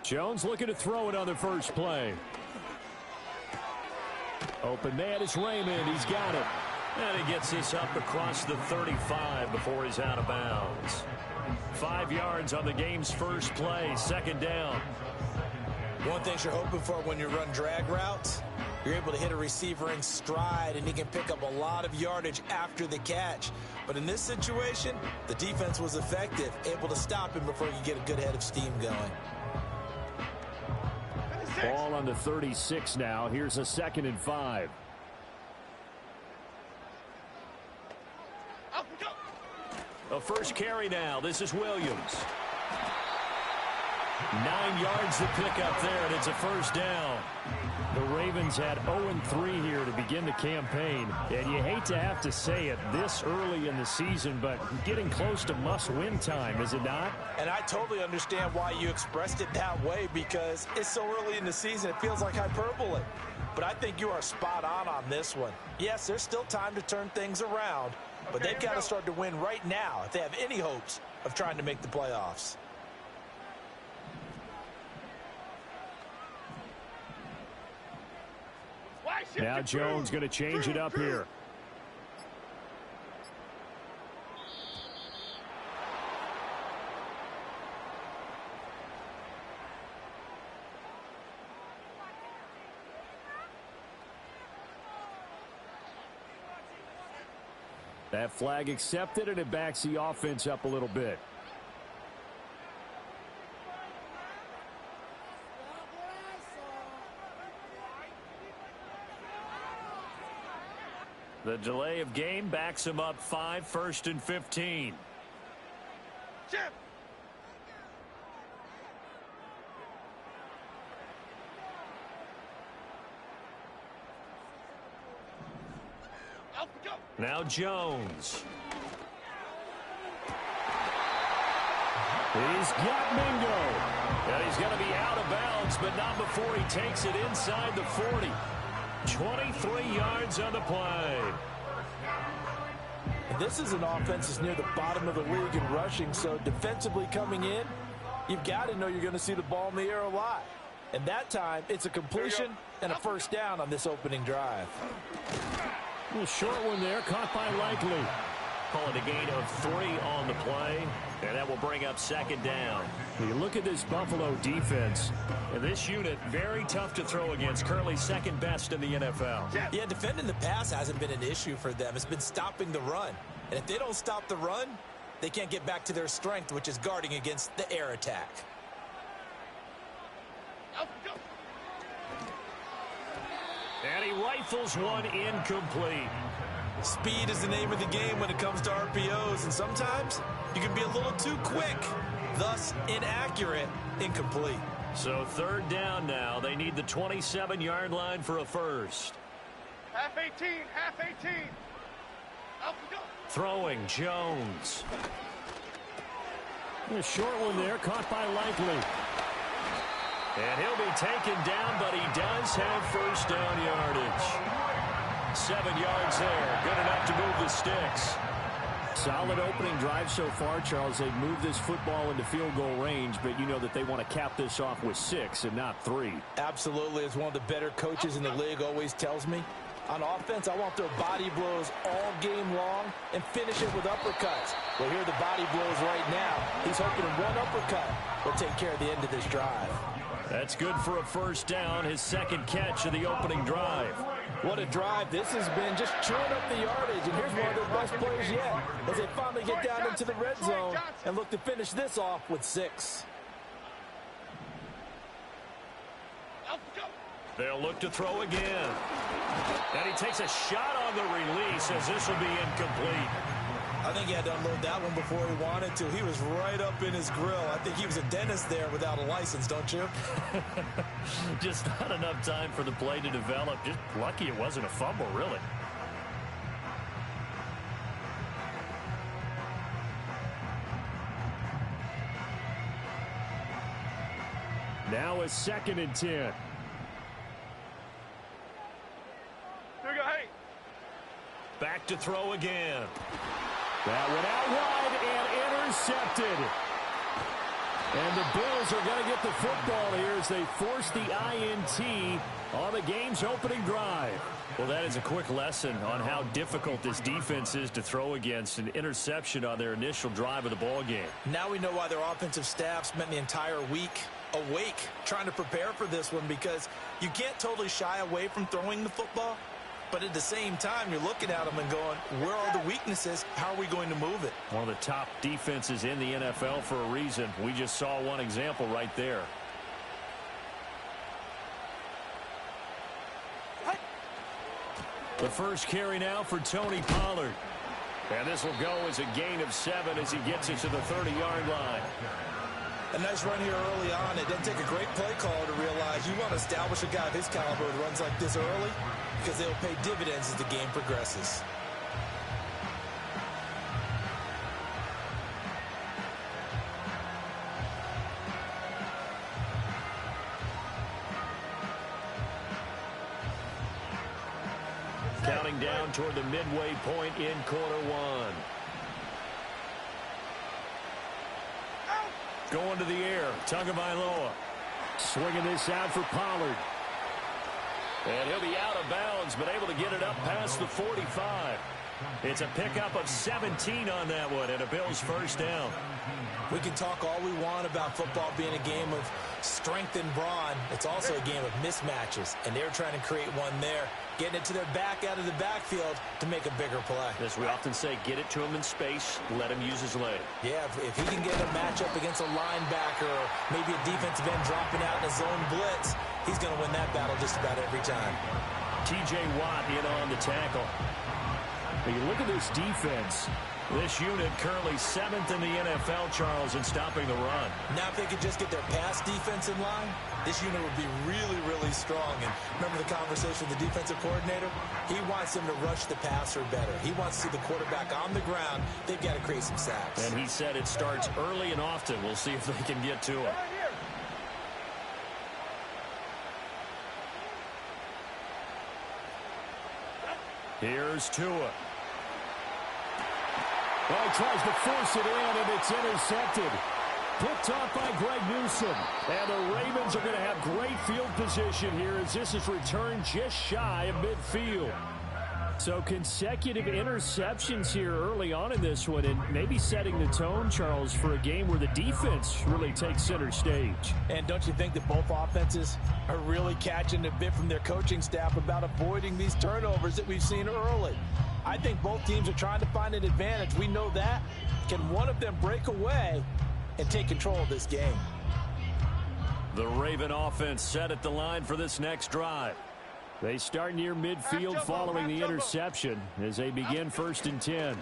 Jones looking to throw it on the first play. Open man is Raymond. He's got it. And he gets this up across the 35 before he's out of bounds. 5 yards on the game's first play, second down. One thing you're hoping for when you run drag routes, you're able to hit a receiver in stride, and he can pick up a lot of yardage after the catch. But in this situation, the defense was effective, able to stop him before he could get a good head of steam going. Ball on the 36 now. Here's a 2nd and 5. A first carry now. This is Williams. 9 yards to pick up there, and it's a first down. The Ravens had 0-3 here to begin the campaign, and you hate to have to say it this early in the season, but getting close to must-win time, is it not? And I totally understand why you expressed it that way, because it's so early in the season, it feels like hyperbole. But I think you are spot on this one. Yes, there's still time to turn things around, but they've got to start to win right now if they have any hopes of trying to make the playoffs. Now Jones going to change it up here. That flag accepted, and it backs the offense up a little bit. The delay of game backs him up 5, 1st and 15. Chip. Now Jones. He's got Mingo. And he's going to be out of bounds, but not before he takes it inside the 40. 23 yards on the play. And this is an offense that's near the bottom of the league in rushing, so defensively coming in, you've got to know you're going to see the ball in the air a lot. And that time, it's a completion and a first down on this opening drive. A little short one there, caught by Likely. Call it a gain of 3 on the play, and that will bring up 2nd down. You look at this Buffalo defense, and this unit, very tough to throw against, currently 2nd best in the NFL. Yeah, defending the pass hasn't been an issue for them. It's been stopping the run. And if they don't stop the run, they can't get back to their strength, which is guarding against the air attack. And he rifles one incomplete. Speed is the name of the game when it comes to RPOs, and sometimes you can be a little too quick, thus inaccurate, incomplete. So 3rd down now. They need the 27-yard line for a first. Half 18, half 18. Throwing Jones. A short one there, caught by Likely. And he'll be taken down, but he does have first down yardage. 7 yards there. Good enough to move the sticks. Solid opening drive so far, Charles. They've moved this football into field goal range, but you know that they want to cap this off with 6 and not 3. Absolutely. As one of the better coaches in the league always tells me, on offense, I want their body blows all game long and finish it with uppercuts. Well, here are the body blows right now. He's hoping one uppercut will take care of the end of this drive. That's good for a first down, his 2nd catch of the opening drive. What a drive this has been, just chewing up the yardage. And here's one of their best plays yet as they finally get down into the red zone and look to finish this off with 6. They'll look to throw again. And he takes a shot on the release as this will be incomplete. I think he had to unload that one before he wanted to. He was right up in his grill. I think he was a dentist there without a license, don't you? Just not enough time for the play to develop. Just lucky it wasn't a fumble, really. Now a 2nd and 10. Here we go, hey. Back to throw again. That went out wide and intercepted. And the Bills are going to get the football here as they force the INT on the game's opening drive. Well, that is a quick lesson on how difficult this defense is to throw against. An interception on their initial drive of the ball game. Now we know why their offensive staff spent the entire week awake trying to prepare for this one, because you can't totally shy away from throwing the football. But at the same time, you're looking at them and going, where are the weaknesses? How are we going to move it? One of the top defenses in the NFL for a reason. We just saw one example right there. The first carry now for Tony Pollard. And this will go as a gain of 7 as he gets it to the 30-yard line. A nice run here early on. It doesn't take a great play caller to realize you want to establish a guy of his caliber who runs like this early, because they'll pay dividends as the game progresses. Counting down toward the midway point in quarter one. Going to the air, Tagovailoa. Swinging this out for Pollard. And he'll be out of bounds, but able to get it up past the 45. It's a pickup of 17 on that one, and a Bills first down. We can talk all we want about football being a game of strength and brawn. It's also a game of mismatches, and they're trying to create one there, getting it to their back out of the backfield to make a bigger play. As we often say, get it to him in space, let him use his leg. Yeah, if he can get a matchup against a linebacker or maybe a defensive end dropping out in a zone blitz, he's going to win that battle just about every time. T.J. Watt in on the tackle. When you look at this defense, this unit currently 7th in the NFL, Charles, in stopping the run. Now if they could just get their pass defense in line, this unit would be really, really strong. And remember the conversation with the defensive coordinator? He wants them to rush the passer better. He wants to see the quarterback on the ground. They've got to create some sacks. And he said it starts early and often. We'll see if they can get to him. Here's Tua. Well, he tries to force it in, and it's intercepted. Picked off by Greg Newsome. And the Ravens are going to have great field position here as this is returned just shy of midfield. So consecutive interceptions here early on in this one, and maybe setting the tone, Charles, for a game where the defense really takes center stage. And don't you think that both offenses are really catching a bit from their coaching staff about avoiding these turnovers that we've seen early? I think both teams are trying to find an advantage. We know that. Can one of them break away and take control of this game? The Raven offense set at the line for this next drive. They start near midfield following the interception as they begin 1st and 10.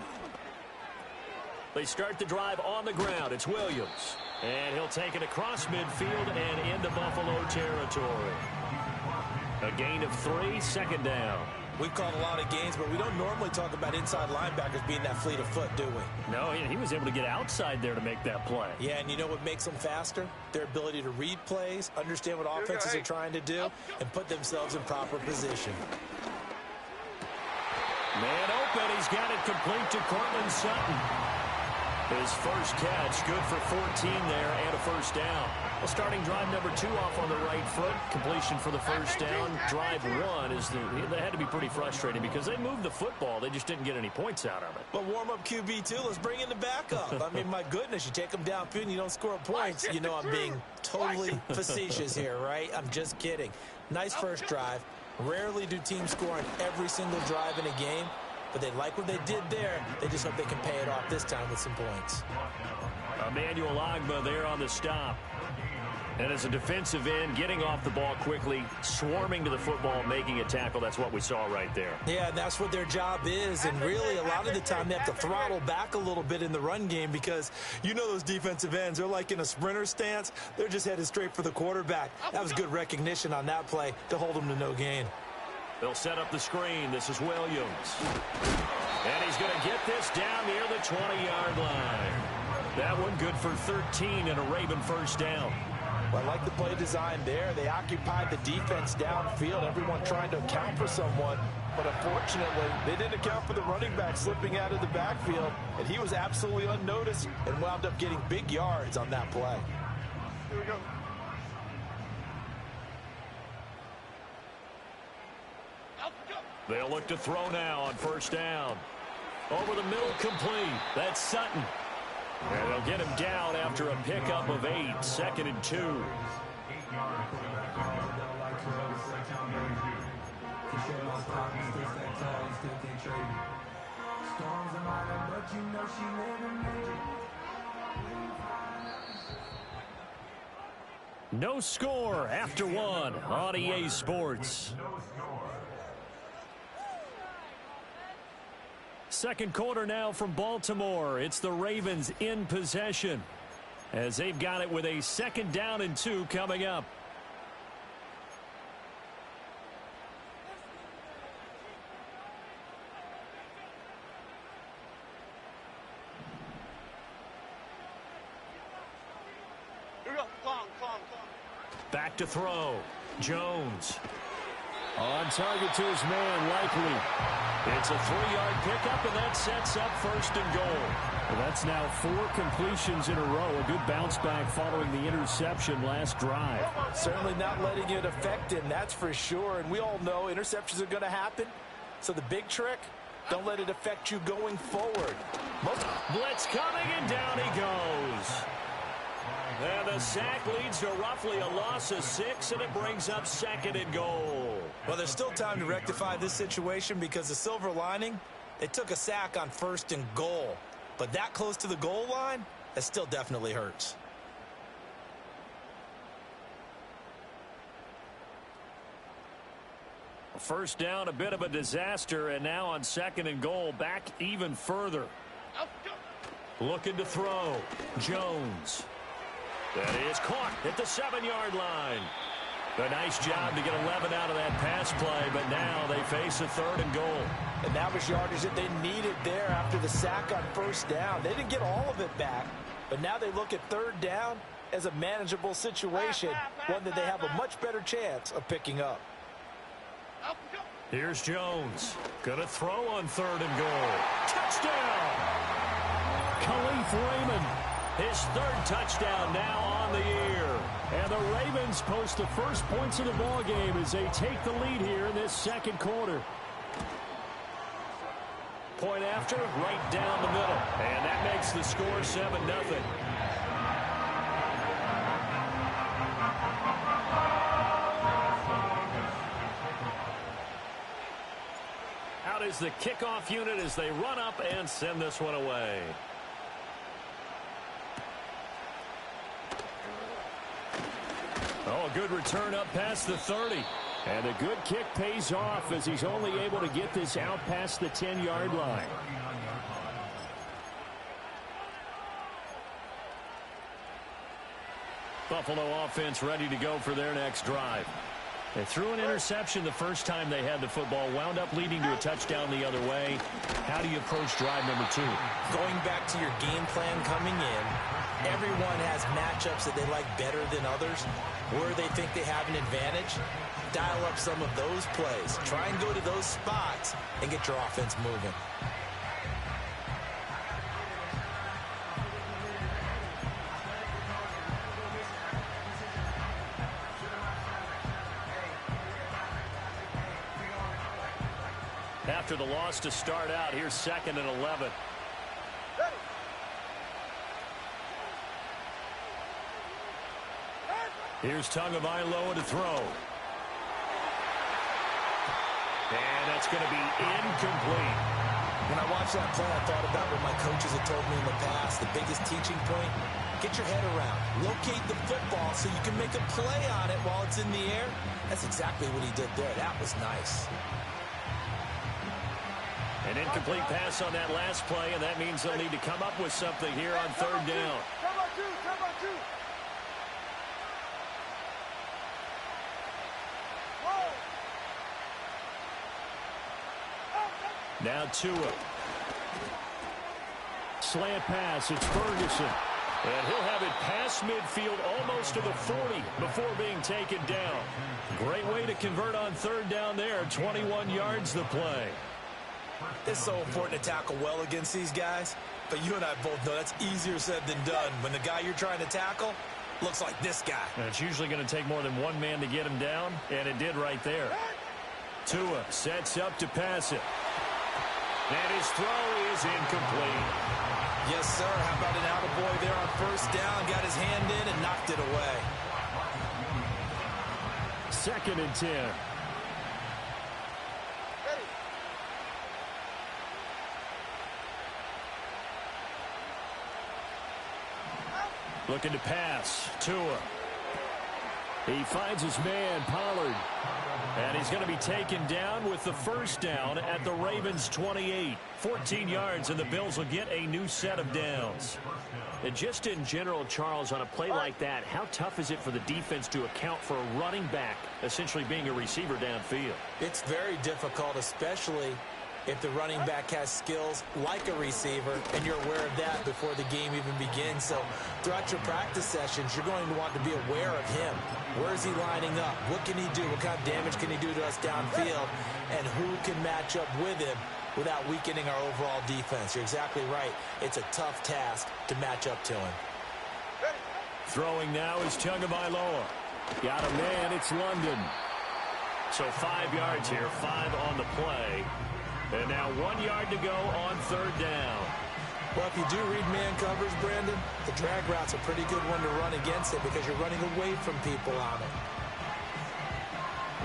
They start the drive on the ground. It's Williams. And he'll take it across midfield and into Buffalo territory. A gain of 3, 2nd down. We've called a lot of games, but we don't normally talk about inside linebackers being that fleet of foot, do we? No, he was able to get outside there to make that play. Yeah, and you know what makes them faster? Their ability to read plays, understand what offenses are trying to do, and put themselves in proper position. Man open, he's got it complete to Cortland Sutton. His first catch, good for 14 there and a first down. Well, starting drive number 2 off on the right foot. Completion for the first down. Drive 1 is they had to be pretty frustrating because they moved the football. They just didn't get any points out of it. But warm-up QB, too. Let's bring in the backup. I mean, my goodness, you take them downfield and you don't score points. You know I'm being totally facetious here, right? I'm just kidding. Nice first drive. Rarely do teams score on every single drive in a game. But they like what they did there. They just hope they can pay it off this time with some points. Emmanuel Ogbah there on the stop. And as a defensive end, getting off the ball quickly, swarming to the football, making a tackle. That's what we saw right there. Yeah, that's what their job is. And really, a lot of the time, they have to throttle back a little bit in the run game because you know those defensive ends, they're like in a sprinter stance. They're just headed straight for the quarterback. That was good recognition on that play to hold them to no gain. They'll set up the screen. This is Williams. And he's going to get this down near the 20-yard line. That one good for 13 and a Raven first down. Well, I like the play design there. They occupied the defense downfield, everyone trying to account for someone. But unfortunately, they didn't account for the running back slipping out of the backfield, and he was absolutely unnoticed and wound up getting big yards on that play. Here we go. Out, go. They'll look to throw now on first down. Over the middle, complete. That's Sutton. And they'll get him down after a pickup of 8. 2nd and 2. No score after 1 on EA Sports. Second quarter now from Baltimore. It's the Ravens in possession as they've got it with a 2nd down and 2 coming up. Here we go. Calm. Back to throw. Jones. On target to his man, Likely. It's a 3-yard pickup, and that sets up 1st and goal. Well, that's now 4 completions in a row. A good bounce back following the interception last drive. Certainly not letting it affect him, that's for sure. And we all know interceptions are going to happen. So the big trick, don't let it affect you going forward. Blitz coming, and down he goes. And the sack leads to roughly a loss of 6, and it brings up 2nd and goal. Well, there's still time to rectify this situation because the silver lining, they took a sack on 1st and goal. But that close to the goal line, that still definitely hurts. First down, a bit of a disaster, and now on 2nd and goal, back even further. Out, go. Looking to throw. Jones. That is caught at the 7-yard line. A nice job to get 11 out of that pass play, but now they face a 3rd and goal. And that was yardage that they needed there after the sack on 1st down. They didn't get all of it back, but now they look at 3rd down as a manageable situation, one that they have a much better chance of picking up. Out, go. Here's Jones. Gonna throw on 3rd and goal. Touchdown! Khalif Raymond. His 3rd touchdown now on the year. And the Ravens post the first points of the ball game as they take the lead here in this 2nd quarter. Point after, right down the middle. And that makes the score 7-0. Out is the kickoff unit as they run up and send this one away. Oh, a good return up past the 30. And a good kick pays off as he's only able to get this out past the 10-yard line. Buffalo offense ready to go for their next drive. They threw an interception the first time they had the football, wound up leading to a touchdown the other way. How do you approach drive number 2? Going back to your game plan coming in, everyone has matchups that they like better than others, where they think they have an advantage. Dial up some of those plays. Try and go to those spots and get your offense moving. After the loss to start out, here's 2nd and 11. Here's Tagovailoa to throw. And that's going to be incomplete. When I watched that play, I thought about what my coaches had told me in the past. The biggest teaching point, get your head around. Locate the football so you can make a play on it while it's in the air. That's exactly what he did there. That was nice. An incomplete pass on that last play, and that means they'll need to come up with something here on 3rd down. Turn by two. Now Tua. Slant pass, it's Ferguson. And he'll have it past midfield almost to the 40 before being taken down. Great way to convert on 3rd down there. 21 yards the play. It's so important to tackle well against these guys, but you and I both know that's easier said than done when the guy you're trying to tackle looks like this guy. And it's usually going to take more than one man to get him down, and it did right there. Tua sets up to pass it. And his throw is incomplete. Yes, sir. How about an attaboy there on first down? Got his hand in and knocked it away. 2nd and 10. Looking to pass. Tua. He finds his man, Pollard. And he's going to be taken down with the first down at the Ravens' 28. 14 yards, and the Bills will get a new set of downs. And just in general, Charles, on a play like that, how tough is it for the defense to account for a running back essentially being a receiver downfield? It's very difficult, especially if the running back has skills like a receiver, and you're aware of that before the game even begins. So throughout your practice sessions, you're going to want to be aware of him. Where is he lining up? What can he do? What kind of damage can he do to us downfield? And who can match up with him without weakening our overall defense? You're exactly right. It's a tough task to match up to him. Throwing now is Tagovailoa. Got a man. It's London. So 5 yards here, 5 on the play. And now 1 yard to go on third down. Well, if you do read man coverage, Brandon, the drag route's a pretty good one to run against it because you're running away from people on it.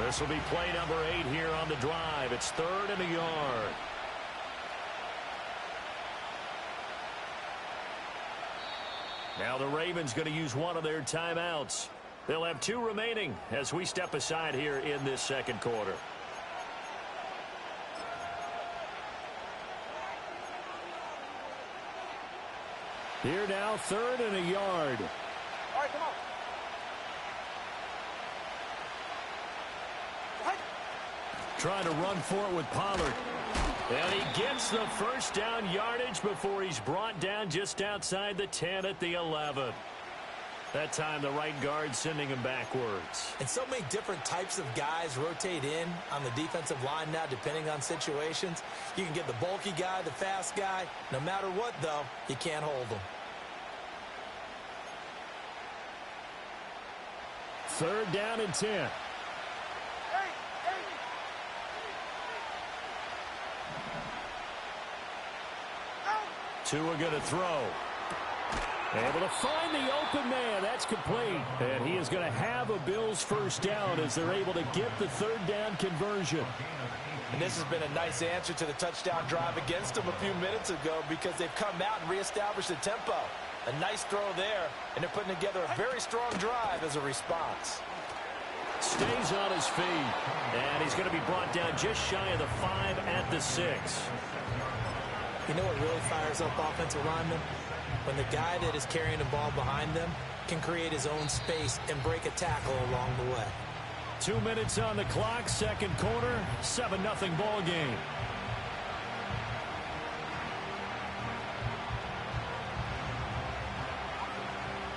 This will be play number 8 here on the drive. It's 3rd and a yard. Now the Ravens going to use one of their timeouts. They'll have 2 remaining as we step aside here in this second quarter. Here now, 3rd and a yard. All right, come on. Right. Trying to run for it with Pollard. And he gets the first down yardage before he's brought down just outside the 10 at the 11. That time the right guard sending him backwards. And so many different types of guys rotate in on the defensive line now depending on situations. You can get the bulky guy, the fast guy. No matter what, though, you can't hold them. 3rd down and 10. Tua going to throw. Able to find the open man. That's complete. And he is going to have a Bills first down as they're able to get the 3rd down conversion. And this has been a nice answer to the touchdown drive against them a few minutes ago because they've come out and reestablished the tempo. A nice throw there, and they're putting together a very strong drive as a response. Stays on his feet, and he's going to be brought down just shy of the 5 at the 6. You know what really fires up offensive linemen? When the guy that is carrying the ball behind them can create his own space and break a tackle along the way. 2 minutes on the clock, second quarter, 7-0 ball game.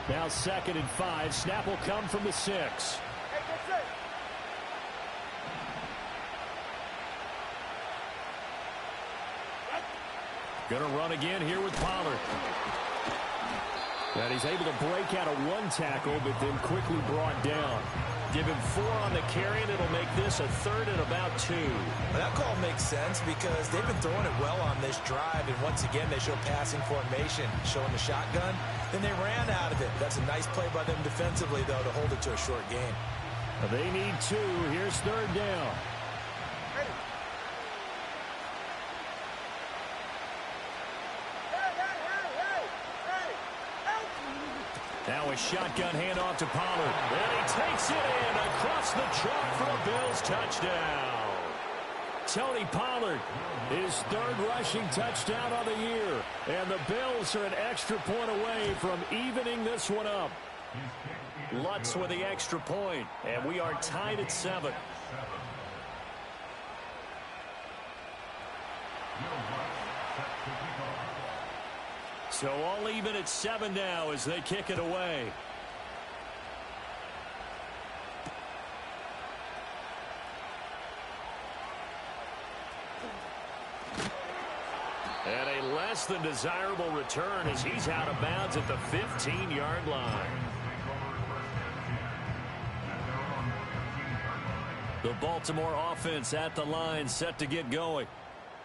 Now 2nd and 5. Snap will come from the 6. Hey, that's it. Going to run again here with Pollard. And he's able to break out of 1 tackle, but then quickly brought down. Give him 4 on the carry, and it'll make this a 3rd and about 2. Well, that call makes sense because they've been throwing it well on this drive, and once again they show passing formation, showing the shotgun. Then they ran out of it. That's a nice play by them defensively, though, to hold it to a short game. They need 2. Here's 3rd down. Ready. Now a shotgun handoff to Pollard. And he takes it in across the chalk for a Bills touchdown. Tony Pollard, his 3rd rushing touchdown of the year. And the Bills are an extra point away from evening this one up. Lutz with the extra point, and we are tied at 7. So all even at 7 now as they kick it away. And a less than desirable return as he's out of bounds at the 15-yard line. The Baltimore offense at the line, set to get going.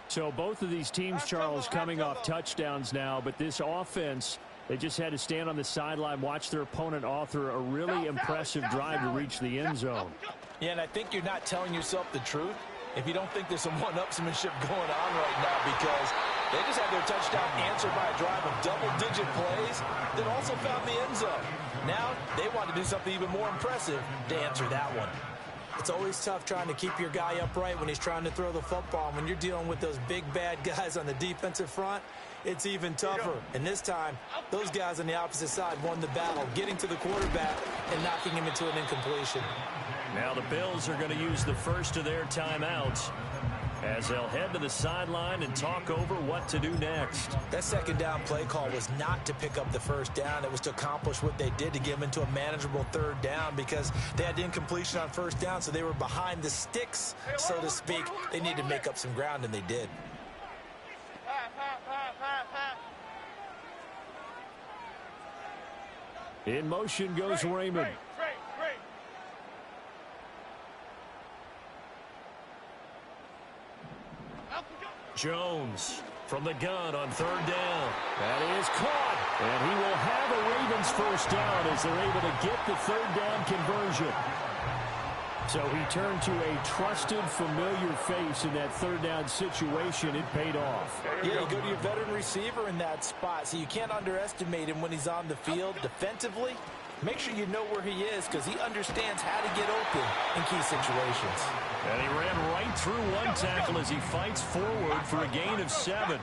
So both of these teams, Charles, coming off touchdowns now, but this offense, they just had to stand on the sideline, watch their opponent author a really impressive drive to reach the end zone. Yeah, and I think you're not telling yourself the truth if you don't think there's some one-upsmanship going on right now, because they just had their touchdown answered by a drive of double-digit plays that also found the end zone. Now they want to do something even more impressive to answer that one. It's always tough trying to keep your guy upright when he's trying to throw the football. And when you're dealing with those big, bad guys on the defensive front, it's even tougher. And this time, those guys on the opposite side won the battle, getting to the quarterback and knocking him into an incompletion. Now the Bills are going to use the first of their timeouts as they'll head to the sideline and talk over what to do next. That second down play call was not to pick up the first down. It was to accomplish what they did, to get them into a manageable third down, because they had incompletion on first down, so they were behind the sticks, so to speak. They needed to make up some ground, and they did. In motion goes Raymond. Jones from the gun on third down. That is caught. And he will have a Ravens first down as they're able to get the third down conversion. So he turned to a trusted, familiar face in that third down situation. It paid off. Yeah, you go to your veteran receiver in that spot, so you can't underestimate him when he's on the field defensively. Make sure you know where he is, because he understands how to get open in key situations. And he ran right through one tackle as he fights forward for a gain of 7.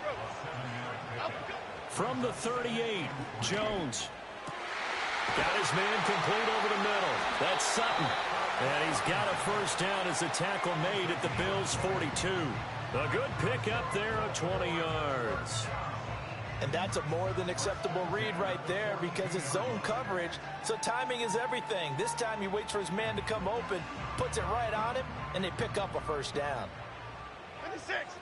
From the 38, Jones got his man complete over the middle. That's Sutton. And he's got a first down as the tackle made at the Bills' 42. A good pickup there of 20 yards. And that's a more than acceptable read right there, because it's zone coverage, so timing is everything. This time he waits for his man to come open, puts it right on him, and they pick up a first down. 56.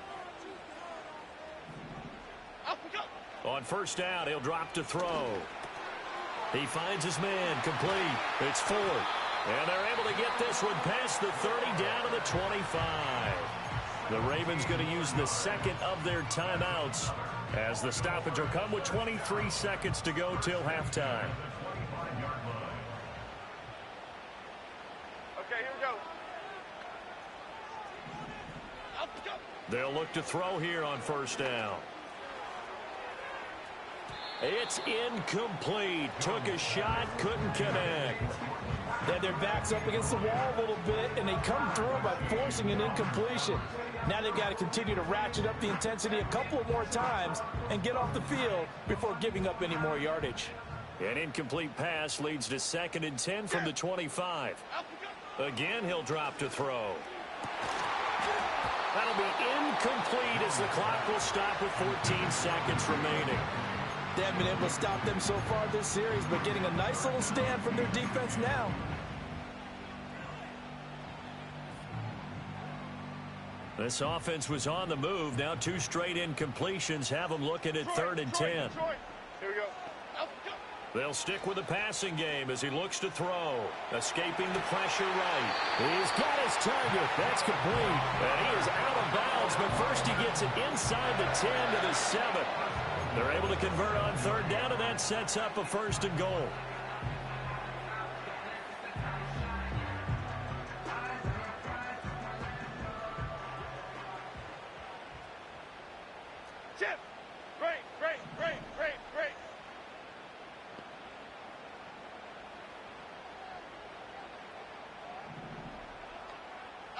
On first down, he'll drop to throw. He finds his man complete. It's Ford. And they're able to get this one past the 30 down to the 25. The Ravens going to use the second of their timeouts as the stoppage will come with 23 seconds to go till halftime. Okay, here we go. They'll look to throw here on first down. It's incomplete. Took a shot, couldn't connect. They had their backs up against the wall a little bit, and they come through by forcing an incompletion. Now they've got to continue to ratchet up the intensity a couple more times and get off the field before giving up any more yardage. An incomplete pass leads to 2nd and 10 from the 25. Again, he'll drop to throw. That'll be incomplete as the clock will stop with 14 seconds remaining. They haven't been able to stop them so far this series, but getting a nice little stand from their defense now. This offense was on the move. Now 2 straight incompletions have them looking at 3rd and 10. Here we go. They'll stick with the passing game as he looks to throw. Escaping the pressure right. He's got his target. That's complete. And he is out of bounds, but first he gets it inside the 10 to the 7. They're able to convert on third down, and that sets up a 1st and goal. Chip. Great.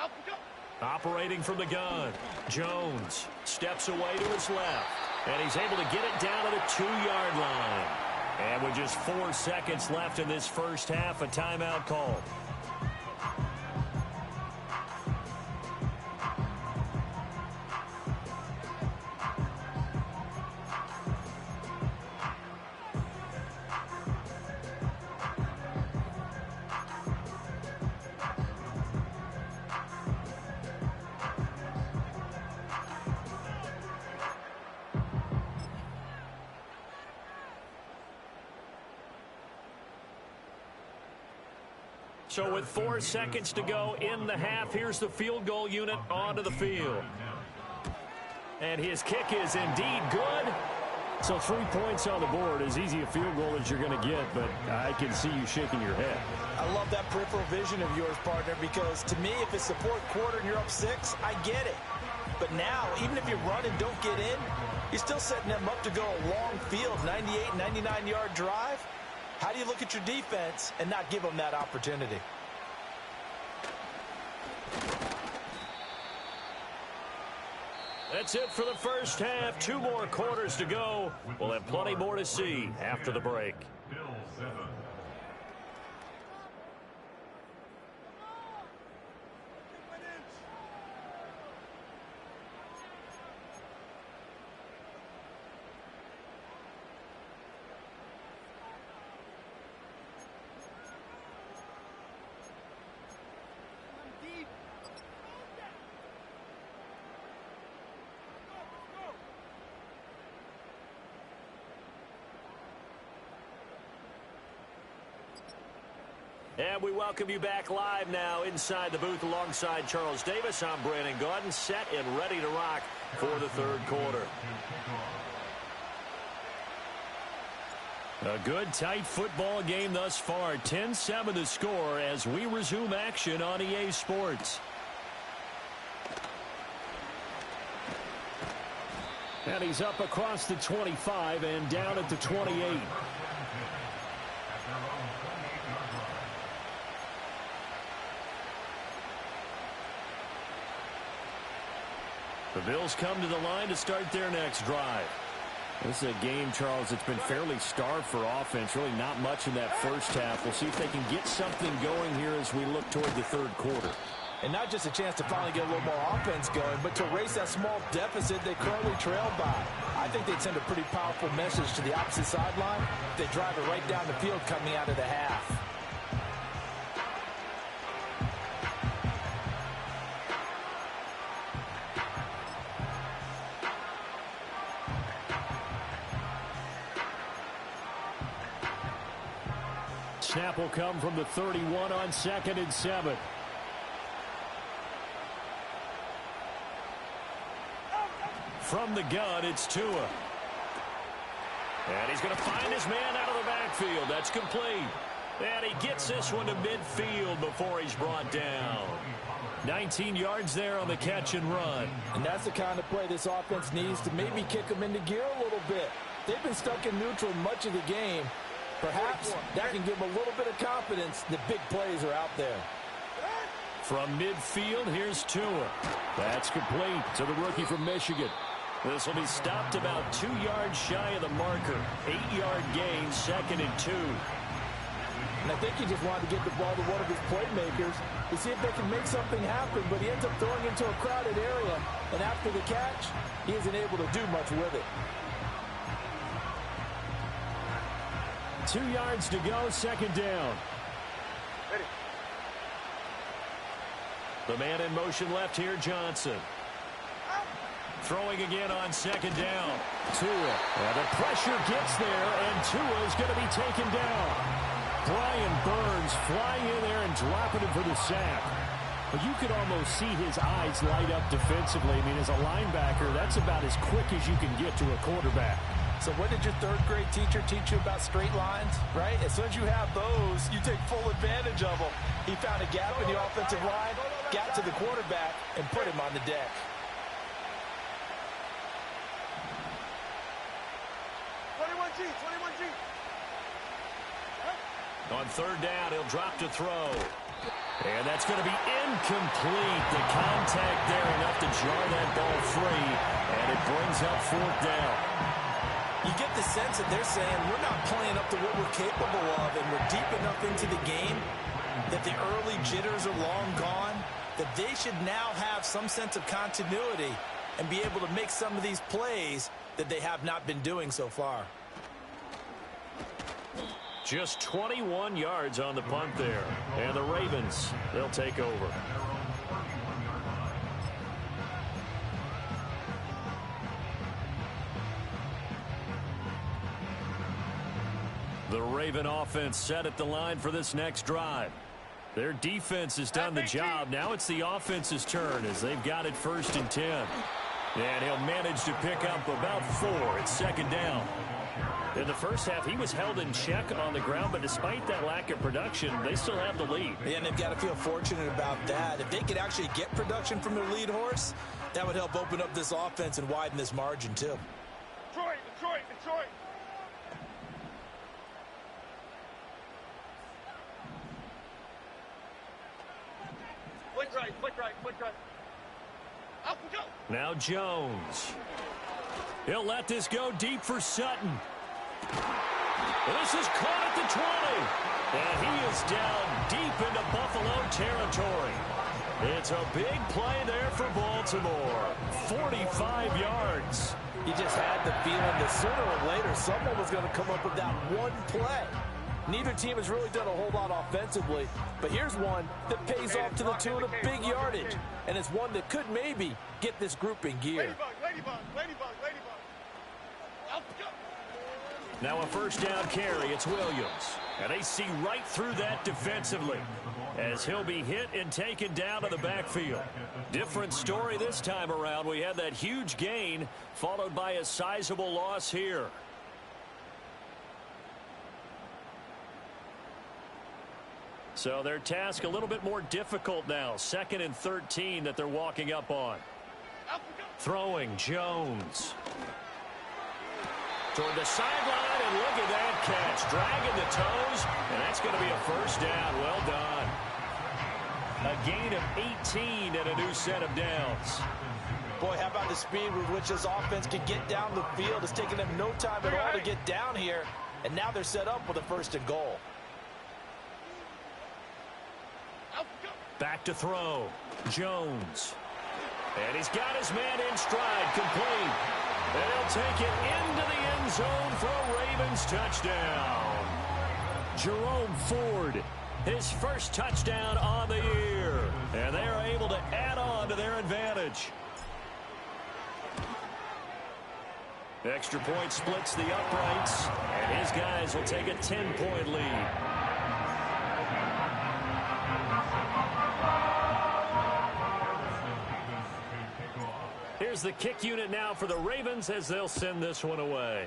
Up we go. Operating from the gun, Jones steps away to his left, and he's able to get it down to the 2-yard line. And with just 4 seconds left in this first half, a timeout call. So with 4 seconds to go in the half, here's the field goal unit onto the field. And his kick is indeed good. So 3 points on the board, as easy a field goal as you're going to get, but I can see you shaking your head. I love that peripheral vision of yours, partner, because to me, if it's the fourth quarter and you're up 6, I get it. But now, even if you run and don't get in, you're still setting them up to go a long field, 98, 99-yard drive. How do you look at your defense and not give them that opportunity? That's it for the first half. 2 more quarters to go. We'll have plenty more to see after the break. And we welcome you back live now inside the booth alongside Charles Davis. I'm Brandon Gaudin, set and ready to rock for the third quarter. A good, tight football game thus far. 10-7 the score as we resume action on EA Sports. And he's up across the 25 and down at the 28. The Bills come to the line to start their next drive. This is a game, Charles, that's been fairly starved for offense. Really not much in that first half. We'll see if they can get something going here as we look toward the third quarter. And not just a chance to finally get a little more offense going, but to erase that small deficit they currently trailed by. I think they'd send a pretty powerful message to the opposite sideline. They drive it right down the field coming out of the half. Snap will come from the 31 on 2nd and 7. From the gun, it's Tua. And he's going to find his man out of the backfield. That's complete. And he gets this one to midfield before he's brought down. 19 yards there on the catch and run. And that's the kind of play this offense needs to maybe kick them into gear a little bit. They've been stuck in neutral much of the game. Perhaps that can give them a little bit of confidence that big plays are out there. From midfield, here's Tua. That's complete to the rookie from Michigan. This will be stopped about 2 yards shy of the marker. 8-yard gain, 2nd and 2. And I think he just wanted to get the ball to one of his playmakers to see if they can make something happen, but he ends up throwing into a crowded area, and after the catch, he isn't able to do much with it. 2 yards to go, 2nd down. Ready. The man in motion left here, Johnson. Throwing again on 2nd down. Tua. And the pressure gets there, and Tua is going to be taken down. Brian Burns flying in there and dropping him for the sack. But you could almost see his eyes light up defensively. I mean, as a linebacker, that's about as quick as you can get to a quarterback. So what did your third-grade teacher teach you about straight lines, right? As soon as you have those, you take full advantage of them. He found a gap in the offensive line, got to the quarterback, and put him on the deck. On 3rd down, he'll drop to throw. And that's going to be incomplete. The contact there enough to jar that ball free, and it brings up 4th down. You get the sense that they're saying we're not playing up to what we're capable of, and we're deep enough into the game that the early jitters are long gone, that they should now have some sense of continuity and be able to make some of these plays that they have not been doing so far. Just 21 yards on the punt there. And the Ravens, they'll take over. The Raven offense set at the line for this next drive. Their defense has done the job. Now it's the offense's turn as they've got it 1st and 10. And he'll manage to pick up about 4. It's 2nd down. In the first half, he was held in check on the ground, but despite that lack of production, they still have the lead. Yeah, and they've got to feel fortunate about that. If they could actually get production from their lead horse, that would help open up this offense and widen this margin, too. Detroit, Detroit, Detroit. Flick right, flick right, flick right. Up and go. Now Jones. He'll let this go deep for Sutton. This is caught at the 20. And he is down deep into Buffalo territory. It's a big play there for Baltimore. 45 yards. You just had the feeling that sooner or later someone was going to come up with that one play. Neither team has really done a whole lot offensively, but here's one that pays off to the tune of big yardage, and it's one that could maybe get this group in gear. Ladybug, ladybug, ladybug, ladybug. Up and go. Now a 1st down carry. It's Williams. And they see right through that defensively as he'll be hit and taken down to the backfield. Different story this time around. We had that huge gain followed by a sizable loss here. So their task a little bit more difficult now. 2nd and 13 that they're walking up on. Up and go. Throwing Jones. Toward the sideline, and look at that catch. Dragging the toes, and that's going to be a 1st down. Well done. A gain of 18 and a new set of downs. Boy, how about the speed with which this offense can get down the field? It's taken them no time at all to get down here, and now they're set up with a 1st and goal. Back to throw. Jones. And he's got his man in stride, complete. And he'll take it into the end zone for a Ravens touchdown. Jerome Ford, his 1st touchdown on the year. And they are able to add on to their advantage. Extra point splits the uprights, and his guys will take a 10-point lead. Here's the kick unit now for the Ravens as they'll send this one away.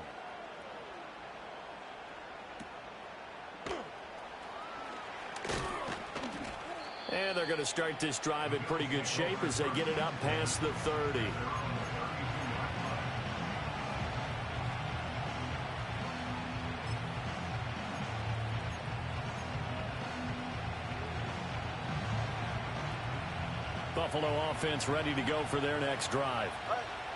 And they're going to start this drive in pretty good shape as they get it up past the 30. Buffalo offense ready to go for their next drive.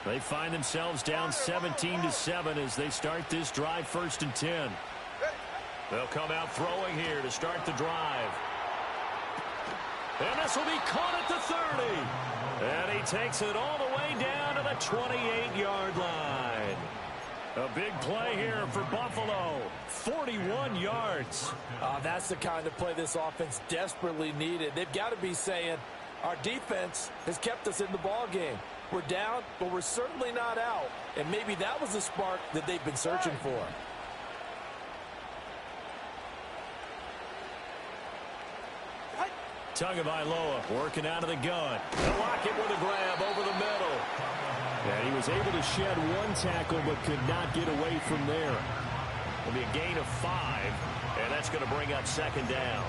They find themselves down 17-7 as they start this drive 1st and 10. They'll come out throwing here to start the drive. And this will be caught at the 30. And he takes it all the way down to the 28-yard line. A big play here for Buffalo. 41 yards. That's the kind of play this offense desperately needed. They've got to be saying, our defense has kept us in the ball game. We're down, but we're certainly not out. And maybe that was the spark that they've been searching for. Tagovailoa working out of the gun. Lockett with a grab over the middle. And he was able to shed one tackle but could not get away from there. It'll be a gain of 5, and that's going to bring up 2nd down.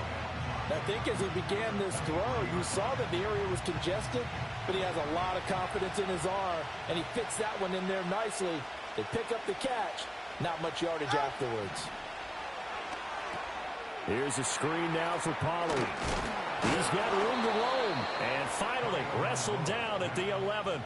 I think as he began this throw, you saw that the area was congested, but he has a lot of confidence in his arm, and he fits that one in there nicely. They pick up the catch, not much yardage afterwards. Here's a screen now for Pollard. He's got room to roam. And finally wrestled down at the 11.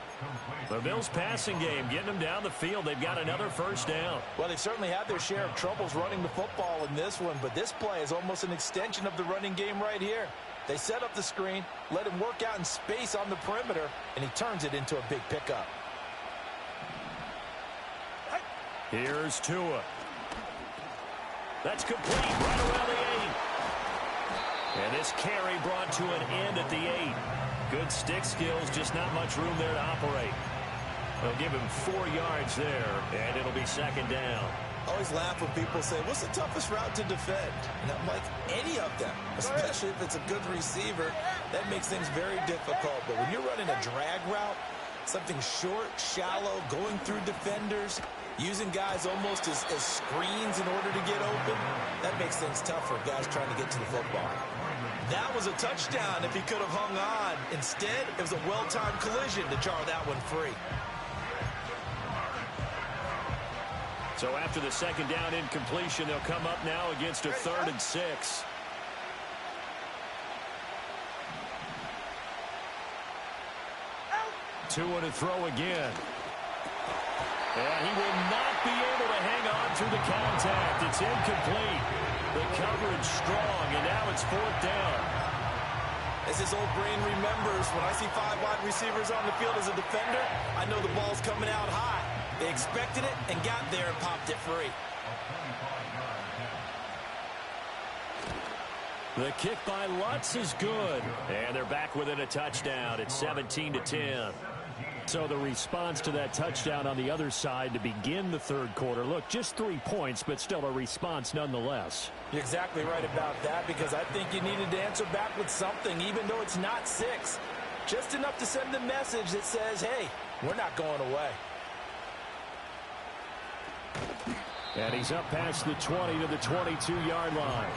The Bills passing game getting them down the field. They've got another 1st down. Well, they've certainly had their share of troubles running the football in this one, but this play is almost an extension of the running game right here. They set up the screen, let him work out in space on the perimeter, and he turns it into a big pickup. Here's Tua. That's complete right around the 8. And this carry brought to an end at the 8. Good stick skills, just not much room there to operate. They'll give him 4 yards there, and it'll be 2nd down. I always laugh when people say, what's the toughest route to defend? And I'm like, any of them, especially if it's a good receiver. That makes things very difficult. But when you're running a drag route, something short, shallow, going through defenders, using guys almost as screens in order to get open, that makes things tough for guys trying to get to the football. That was a touchdown if he could have hung on. Instead, it was a well-timed collision to jar that one free. So after the second down incompletion, they'll come up now against a 3rd and 6. Tua to throw again. And he will not be able to hang on through the contact. It's incomplete. The coverage strong, and now it's 4th down. As his old brain remembers, when I see 5 wide receivers on the field as a defender, I know the ball's coming out high. They expected it and got there and popped it free. The kick by Lutz is good. And they're back within a touchdown. It's 17-10. So the response to that touchdown on the other side to begin the 3rd quarter. Look, just 3 points, but still a response nonetheless. You're exactly right about that, because I think you needed to answer back with something, even though it's not 6. Just enough to send a message that says, hey, we're not going away. And he's up past the 20 to the 22-yard line.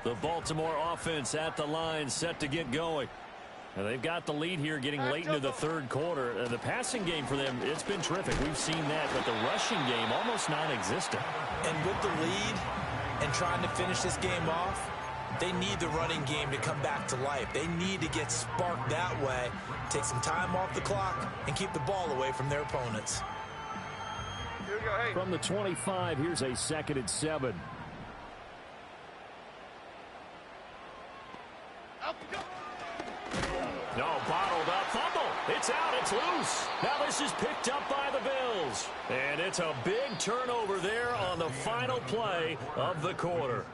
The Baltimore offense at the line, set to get going. And they've got the lead here getting late into the 3rd quarter. The passing game for them, it's been terrific. We've seen that, but the rushing game almost non-existent. And with the lead and trying to finish this game off, they need the running game to come back to life. They need to get sparked that way, take some time off the clock, and keep the ball away from their opponents. Here we go, hey. From the 25, here's a 2nd and 7. No, bottled up fumble. It's out. It's loose. Now this is picked up by the Bills. And it's a big turnover there on the final play of the quarter.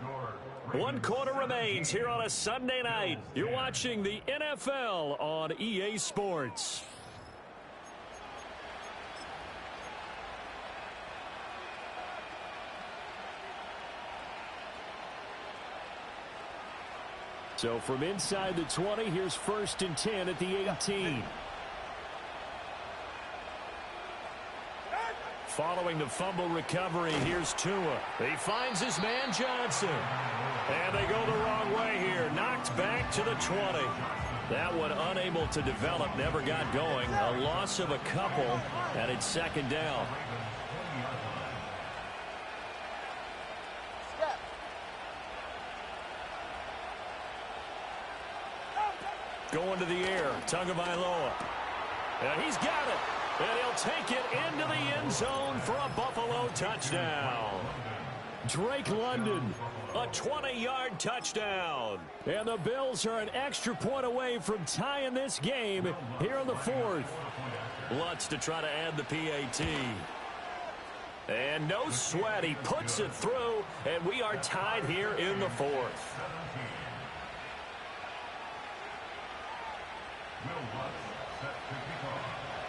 1 quarter remains here on a Sunday night. You're watching the NFL on EA Sports. So from inside the 20, here's 1st and 10 at the 18. Following the fumble recovery, here's Tua. He finds his man Johnson. And they go the wrong way here. Knocked back to the 20. That one unable to develop, never got going. A loss of a couple, and it's 2nd down. Going to the air, Tagovailoa. And he's got it. And he'll take it into the end zone for a Buffalo touchdown. Drake London. A 20-yard touchdown. And the Bills are an extra point away from tying this game here in the 4th. Lutz to try to add the PAT. And no sweat. He puts it through, and we are tied here in the 4th.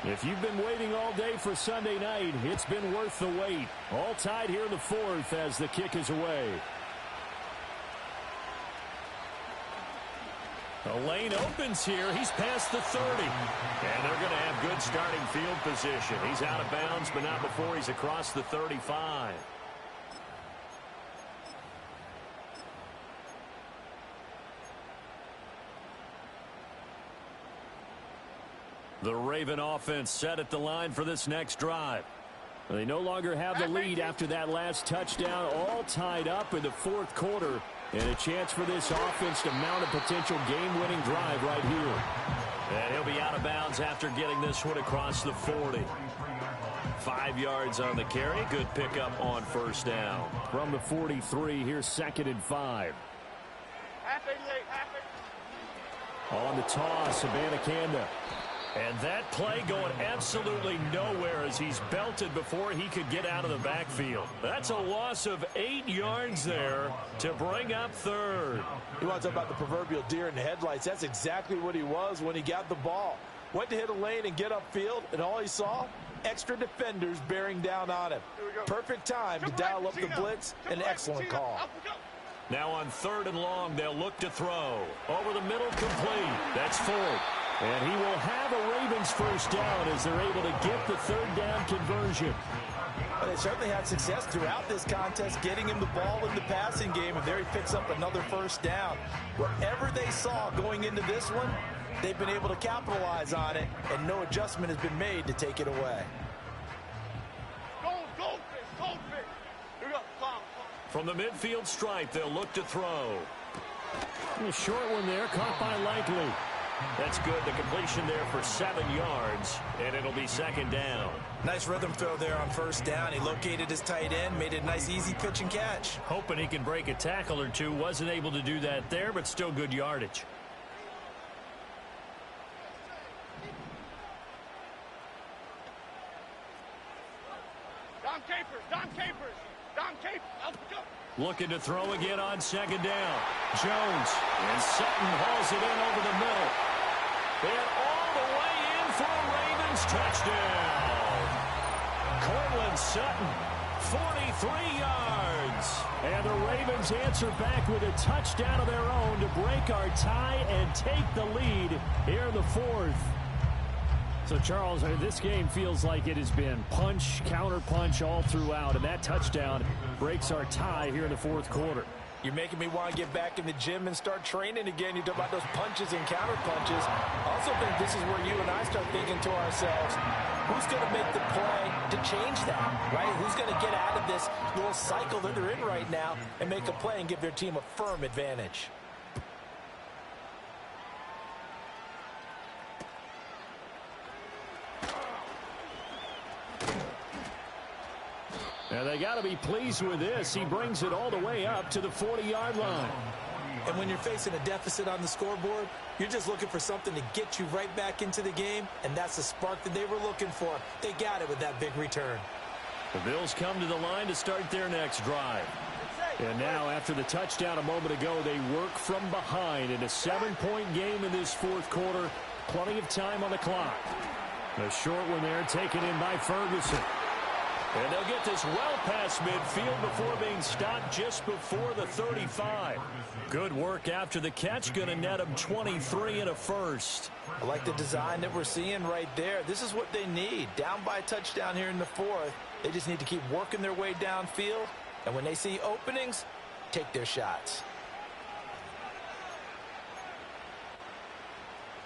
If you've been waiting all day for Sunday night, it's been worth the wait. All tied here in the 4th as the kick is away. The lane opens here. He's past the 30. And they're going to have good starting field position. He's out of bounds, but not before he's across the 35. The Raven offense set at the line for this next drive. They no longer have the lead after that last touchdown, all tied up in the 4th quarter. And a chance for this offense to mount a potential game-winning drive right here. And he'll be out of bounds after getting this one across the 40. 5 yards on the carry. Good pickup on 1st down. From the 43, here's 2nd and 5. Half 88, half 88. On the toss, Abanikanda. And that play going absolutely nowhere as he's belted before he could get out of the backfield. That's a loss of 8 yards there to bring up third. You want to talk about the proverbial deer in the headlights? That's exactly what he was when he got the ball. Went to hit a lane and get upfield, and all he saw, extra defenders bearing down on him. Perfect time to dial up the blitz. An excellent call. Now on 3rd and long, they'll look to throw. Over the middle, complete. That's Ford. And he will have a Ravens first down as they're able to get the 3rd down conversion. Well, they certainly had success throughout this contest getting him the ball in the passing game, and there he picks up another first down. Whatever they saw going into this one, they've been able to capitalize on it, and no adjustment has been made to take it away. Goldfish. Here we go. Calm. From the midfield stripe, they'll look to throw. A short one there, caught by Likely. That's good. The completion there for 7 yards, and it'll be 2nd down. Nice rhythm throw there on 1st down. He located his tight end, made it a nice, easy pitch and catch. Hoping he can break a tackle or two. Wasn't able to do that there, but still good yardage. Don Capers. Let's go. Looking to throw again on 2nd down. Jones. And Sutton hauls it in over the middle. And all the way in for a Ravens touchdown. Cortland Sutton, 43 yards. And the Ravens answer back with a touchdown of their own to break our tie and take the lead here in the 4th. So, Charles, this game feels like it has been punch, counter-punch all throughout, and that touchdown breaks our tie here in the 4th quarter. You're making me want to get back in the gym and start training again. You talk about those punches and counter-punches. I also think this is where you and I start thinking to ourselves, who's going to make the play to change that, right? Who's going to get out of this little cycle that they're in right now and make a play and give their team a firm advantage? And they got to be pleased with this. He brings it all the way up to the 40-yard line. And when you're facing a deficit on the scoreboard, you're just looking for something to get you right back into the game, and that's the spark that they were looking for. They got it with that big return. The Bills come to the line to start their next drive. And now, after the touchdown a moment ago, they work from behind in a 7-point game in this 4th quarter. Plenty of time on the clock. A short one there taken in by Ferguson. And they'll get this well past midfield before being stopped just before the 35. Good work after the catch. Going to net them 23 and a first. I like the design that we're seeing right there. This is what they need. Down by a touchdown here in the 4th. They just need to keep working their way downfield. And when they see openings, take their shots.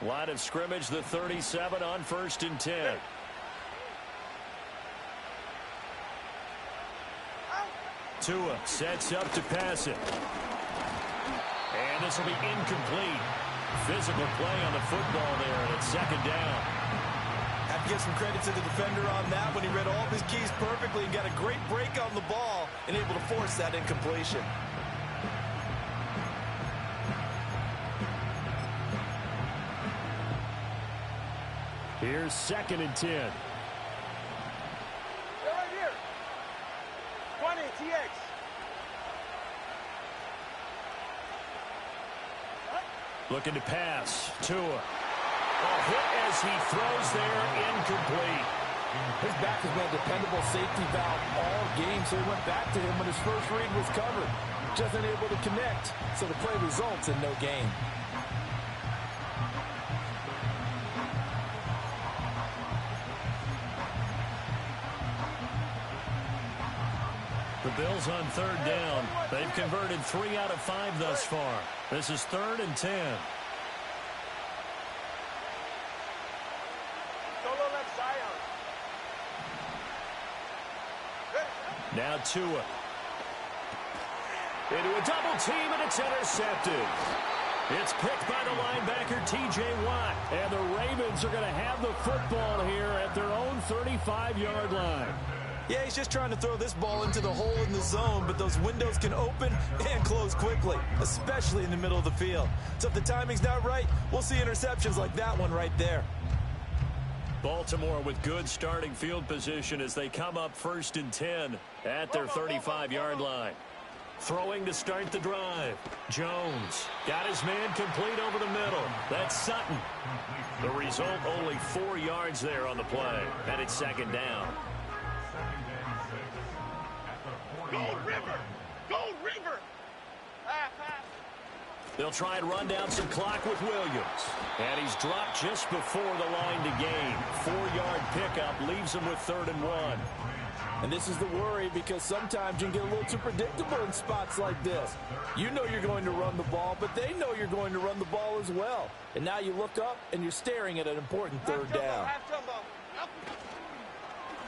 Line of scrimmage, the 37 on 1st and 10. Tua sets up to pass it. And this will be incomplete. Physical play on the football there, and it's 2nd down. Have to give some credit to the defender on that when he read all of his keys perfectly and got a great break on the ball and able to force that incompletion. Here's 2nd and 10. They're right here. 20, TX. Looking to pass. Tua. A hit as he throws there, incomplete. His back has been a dependable safety valve all game, so he went back to him when his first read was covered. Just unable to connect, so the play results in no gain. The Bills on 3rd down. They've converted 3 out of 5 thus far. This is 3rd and 10. Solo left side. Now Tua. Into a double team, and it's intercepted. It's picked by the linebacker, T.J. Watt. And the Ravens are going to have the football here at their own 35-yard line. Yeah, he's just trying to throw this ball into the hole in the zone, but those windows can open and close quickly, especially in the middle of the field. So if the timing's not right, we'll see interceptions like that one right there. Baltimore with good starting field position as they come up 1st and 10 at their 35-yard line. Throwing to start the drive. Jones got his man complete over the middle. That's Sutton. The result, only 4 yards there on the play. And it's 2nd down. Go River! Go River! Pass. They'll try and run down some clock with Williams. And he's dropped just before the line to gain. 4-yard pickup leaves him with 3rd and 1. And this is the worry because sometimes you can get a little too predictable in spots like this. You know you're going to run the ball, but they know you're going to run the ball as well. And now you look up and you're staring at an important 3rd down.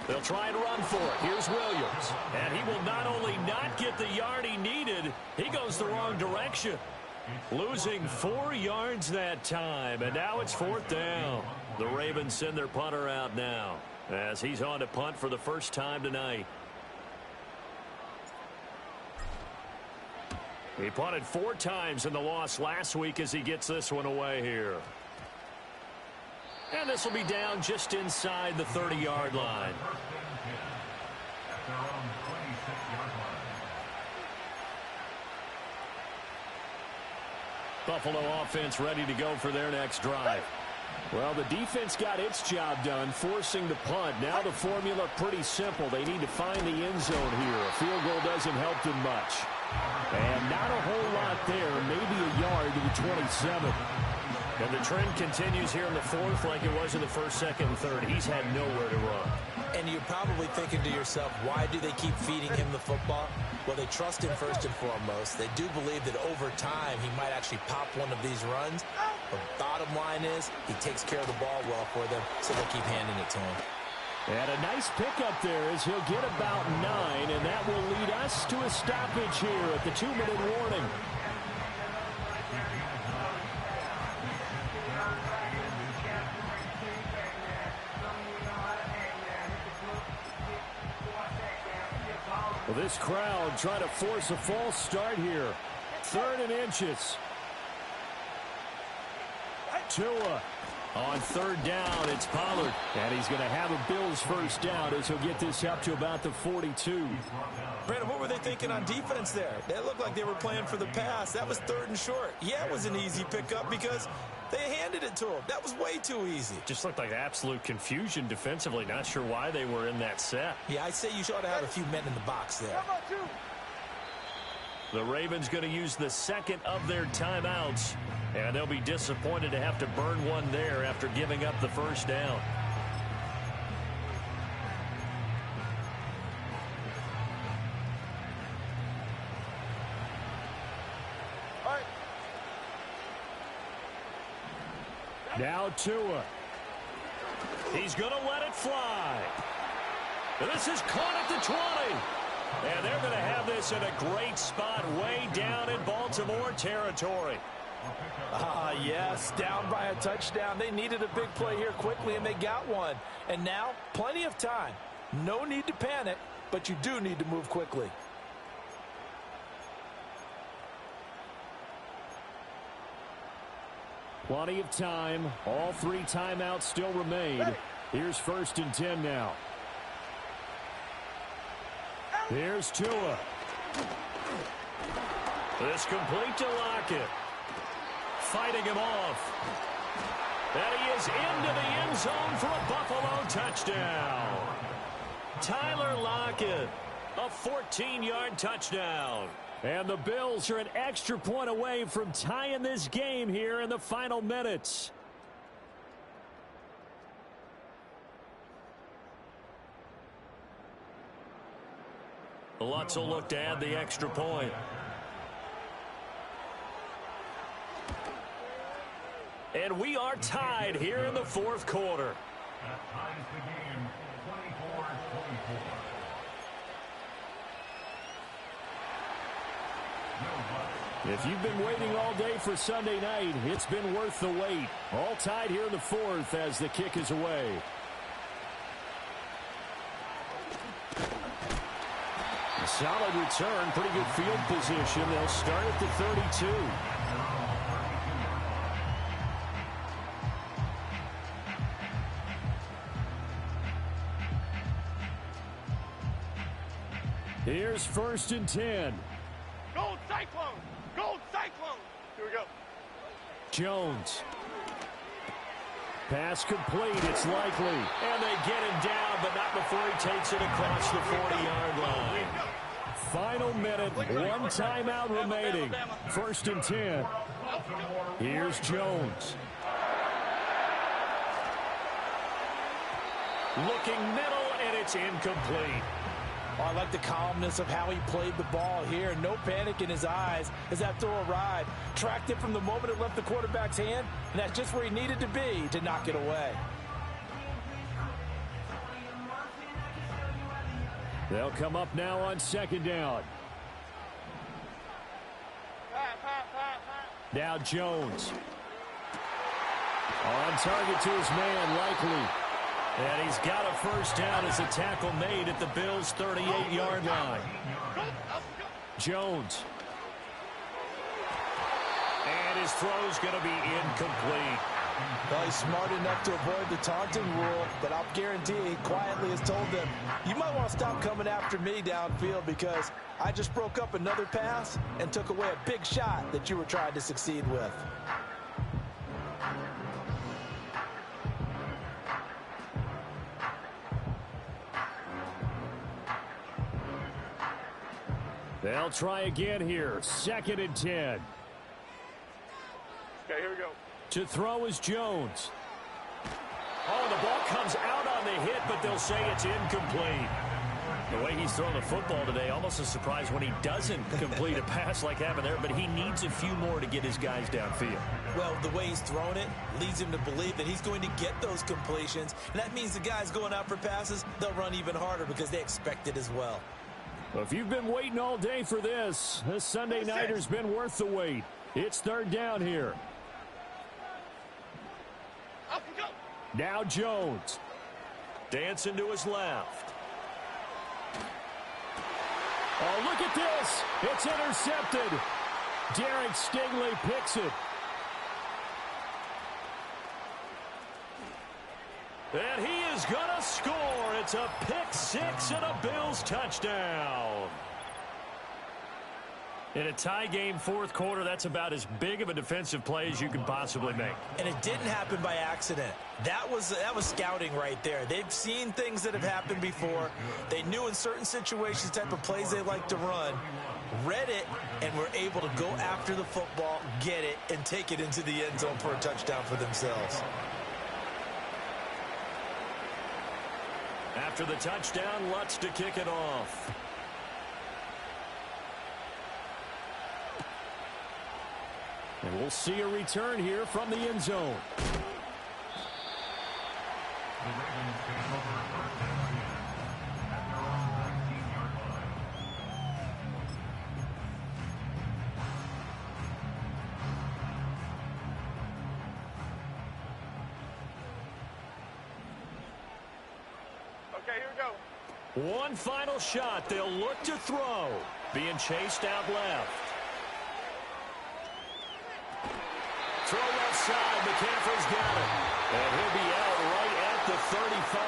They'll try and run for it. Here's Williams. And he will not only not get the yard he needed, he goes the wrong direction. Losing 4 yards that time, and now it's 4th down. The Ravens send their punter out now as he's on to punt for the first time tonight. He punted 4 times in the loss last week as he gets this one away here. And this will be down just inside the 30-yard line. Buffalo offense ready to go for their next drive. Well, the defense got its job done, forcing the punt. Now the formula pretty simple. They need to find the end zone here. A field goal doesn't help them much. And not a whole lot there, maybe a yard to the 27. And the trend continues here in the 4th like it was in the 1st, 2nd, and 3rd. He's had nowhere to run. And you're probably thinking to yourself, why do they keep feeding him the football? Well, they trust him first and foremost. They do believe that over time he might actually pop one of these runs. But bottom line is he takes care of the ball well for them, so they'll keep handing it to him. And a nice pickup there as he'll get about 9, and that will lead us to a stoppage here at the 2-minute warning. Well, this crowd trying to force a false start here. 3rd and inches. Tua on 3rd down. It's Pollard. And he's going to have a Bills first down as he'll get this up to about the 42. Brandon, what were they thinking on defense there? They looked like they were playing for the pass. That was 3rd and short. Yeah, it was an easy pickup because they handed it to him. That was way too easy. Just looked like absolute confusion defensively. Not sure why they were in that set. Yeah, I'd say you ought to have a few men in the box there. The Ravens going to use the 2nd of their timeouts, and they'll be disappointed to have to burn one there after giving up the 1st down. Now Tua. He's going to let it fly. This is caught at the 20. And they're going to have this in a great spot way down in Baltimore territory. Yes, down by a touchdown. They needed a big play here quickly, and they got one. And now, plenty of time. No need to panic, but you do need to move quickly. Plenty of time. All 3 timeouts still remain. Here's 1st and 10 now. Here's Tua. This complete to Lockett. Fighting him off. And he is into the end zone for a Buffalo touchdown. Tyler Lockett, a 14-yard touchdown. And the Bills are an extra point away from tying this game here in the final minutes. Lutz will look to add the extra point. And we are tied here in the 4th quarter. That ties the game 24-24. If you've been waiting all day for Sunday night, it's been worth the wait. All tied here in the 4th as the kick is away. A solid return, pretty good field position. They'll start at the 32. Here's 1st and 10. Gold Cyclone! Gold Cyclone! Here we go. Jones. Pass complete. It's likely. And they get him down, but not before he takes it across the 40-yard line. Final minute. One timeout remaining. 1st and 10. Here's Jones. Looking middle, and it's incomplete. Oh, I like the calmness of how he played the ball here. No panic in his eyes as that throw arrived. Tracked it from the moment it left the quarterback's hand, and that's just where he needed to be to knock it away. They'll come up now on 2nd down. Now Jones. On target to his man, likely. And he's got a 1st down as a tackle made at the Bills' 38-yard line. Jones. And his throw's going to be incomplete. Well, he's smart enough to avoid the taunting rule, but I'll guarantee he quietly has told them, you might want to stop coming after me downfield because I just broke up another pass and took away a big shot that you were trying to succeed with. They'll try again here. 2nd and 10. Okay, here we go. To throw is Jones. Oh, the ball comes out on the hit, but they'll say it's incomplete. The way he's throwing the football today, almost a surprise when he doesn't complete a pass like happened there, but he needs a few more to get his guys downfield. Well, the way he's thrown it leads him to believe that he's going to get those completions, and that means the guys going out for passes, they'll run even harder because they expect it as well. Well, if you've been waiting all day for this Sunday nighter's been worth the wait. It's 3rd down here. Up and go. Now Jones. Dancing to his left. Oh, look at this. It's intercepted. Derek Stingley picks it. And he is going to score. It's a pick-6 and a Bills touchdown. In a tie game, 4th quarter, that's about as big of a defensive play as you can possibly make. And it didn't happen by accident. That was scouting right there. They've seen things that have happened before. They knew in certain situations the type of plays they like to run, read it, and were able to go after the football, get it, and take it into the end zone for a touchdown for themselves. After the touchdown, Lutz to kick it off. And we'll see a return here from the end zone. The Ravens take over 1st and 10 at their own 19-yard line. Okay, here we go. One final shot. They'll look to throw. Being chased out left. Throw left side. McCaffrey's got it. And he'll be out right at the 35.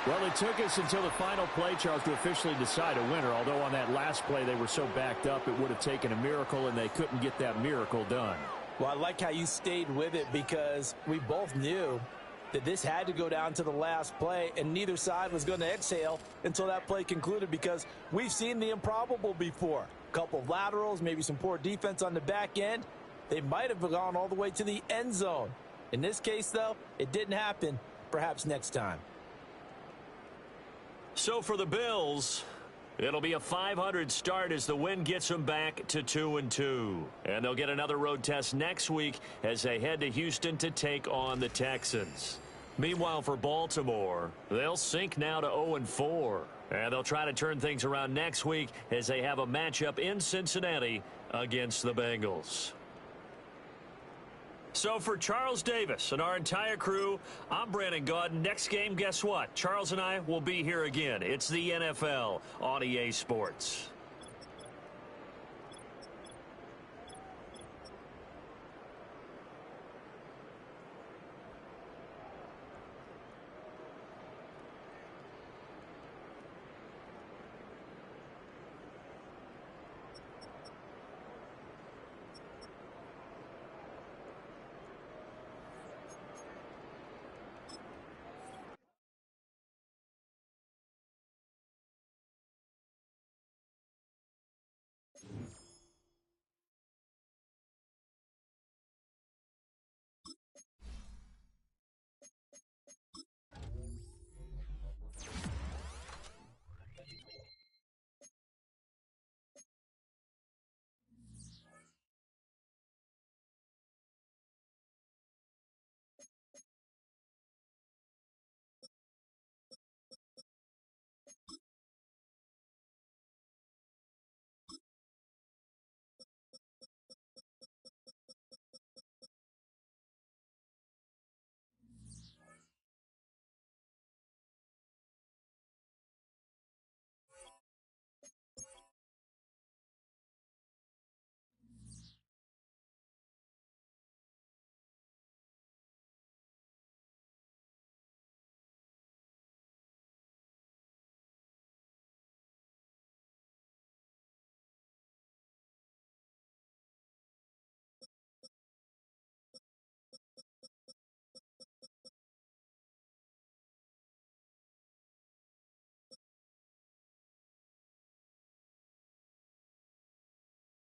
Well, it took us until the final play, Charles, to officially decide a winner. Although on that last play they were so backed up, it would have taken a miracle, and they couldn't get that miracle done. Well, I like how you stayed with it because we both knew that this had to go down to the last play, and neither side was going to exhale until that play concluded because we've seen the improbable before. A couple of laterals, maybe some poor defense on the back end. They might have gone all the way to the end zone. In this case, though, it didn't happen. Perhaps next time. So for the Bills, it'll be a .500 start as the win gets them back to 2-2. And they'll get another road test next week as they head to Houston to take on the Texans. Meanwhile, for Baltimore, they'll sink now to 0-4. And they'll try to turn things around next week as they have a matchup in Cincinnati against the Bengals. So for Charles Davis and our entire crew, I'm Brandon Gaudin. Next game, guess what? Charles and I will be here again. It's the NFL on EA Sports.